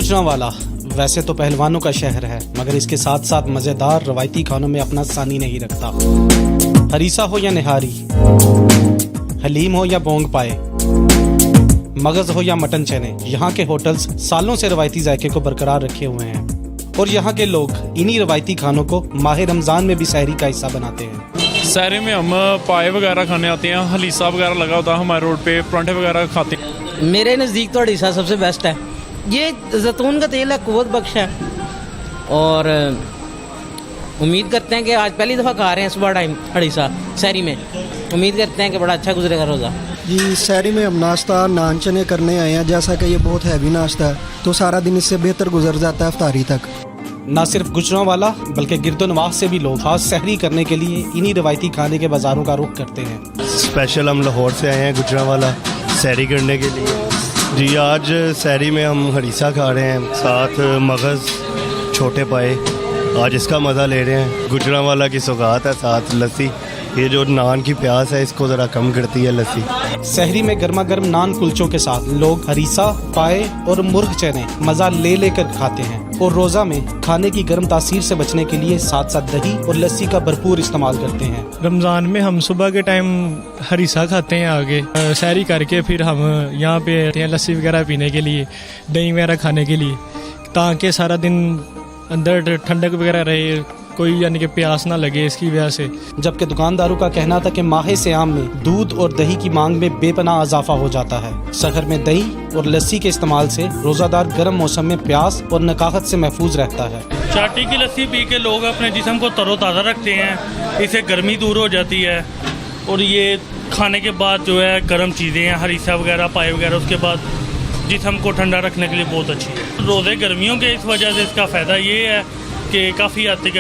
गुजरांवाला वैसे तो पहलवानों का शहर है, मगर इसके साथ साथ मज़ेदार रवायती खानों में अपना सानी नहीं रखता। हरीसा हो या निहारी, हलीम हो या बोंग पाए, मगज़ हो या मटन चने, यहाँ के होटल्स सालों से रवायती जायके को बरकरार रखे हुए हैं और यहाँ के लोग इन्हीं रवायती खानों को माह रमज़ान में भी सहरी का हिस्सा बनाते हैं। सहरी में हम पाए वगैरह खाने आते हैं, हलीसा वगैरह लगा होता है हमारे रोड पे, परांठे वगैरह खाते हैं। मेरे नज़दीक तो हलीसा सबसे बेस्ट है। ये जैतून का तेल है, क़ुव्वत बख्श है और उम्मीद करते हैं कि आज पहली दफ़ा खा रहे हैं सुबह टाइम हलीसा सहरी में। उम्मीद करते हैं कि बड़ा अच्छा गुजरेगा रोज़ा। जी, सहरी में हम नाश्ता नान चने करने आए हैं। जैसा कि ये बहुत हैवी नाश्ता है तो सारा दिन इससे बेहतर गुजर जाता है इफ्तारी तक। न सिर्फ गुजरांवाला बल्कि गिरदोनवाह से भी लोग खास सहरी करने के लिए इन्हीं रवायती खाने के बाज़ारों का रुख करते हैं। स्पेशल हम लाहौर से आए हैं गुजरांवाला सहरी करने के लिए। जी, आज सहरी में हम हरीसा खा रहे हैं, साथ मगज़ छोटे पाए, आज इसका मज़ा ले रहे हैं। गुजरांवाला की सौगात है, साथ लस्सी। ये जो नान की प्यास है इसको ज़रा कम करती है लस्सी। सहरी में गर्मा गर्म नान कुलचों के साथ लोग हरीसा, पाए और मुर्ग चने मज़ा ले लेकर खाते हैं और रोज़ा में खाने की गर्म तासीर से बचने के लिए साथ साथ दही और लस्सी का भरपूर इस्तेमाल करते हैं। रमज़ान में हम सुबह के टाइम हरीसा खाते हैं, आगे सहरी करके फिर हम यहाँ पे आते हैं लस्सी वगैरह पीने के लिए, दही वगैरह खाने के लिए, ताकि सारा दिन अंदर ठंडक वगैरह रहे, कोई यानी कि प्यास ना लगे इसकी वजह से। जबकि दुकानदारों का कहना था कि माह सियाम में दूध और दही की मांग में बेपनाह इजाफा हो जाता है। शहर में दही और लस्सी के इस्तेमाल से रोज़ादार गर्म मौसम में प्यास और नकाहत से महफूज रहता है। चाटी की लस्सी पी के लोग अपने जिस्म को तरोताज़ा रखते हैं, इससे गर्मी दूर हो जाती है और ये खाने के बाद जो है गर्म चीज़ें हैं हरीसा वगैरह, पाए वगैरह, उसके बाद जिस्म को ठंडा रखने के लिए बहुत अच्छी है। रोज़े गर्मियों के इस वजह से इसका फ़ायदा ये है कि काफ़ी हद तक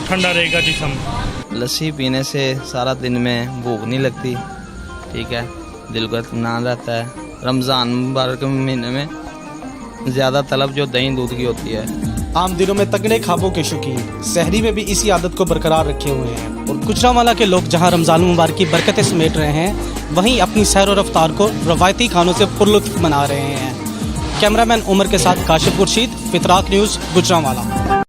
ठंडा रहेगा जिस्म। लस्सी पीने से सारा दिन में भूख नहीं लगती, ठीक है, दिल को इत्मीनान रहता है। रमज़ान मुबारक महीने में ज़्यादा तलब जो दही दूध की होती है। आम दिनों में तगड़े खाबों के शौकीन सहरी में भी इसी आदत को बरकरार रखे हुए हैं और गुजरांवाला के लोग जहां रमज़ान मुबारक की बरकतें समेट रहे हैं, वहीं अपनी सैर और रफ्तार को रवायती खानों से पुरलुत्फ मना रहे हैं। कैमरामैन उमर के साथ काशिफ खुर्शीद, फितराक न्यूज़, गुजरांवाला।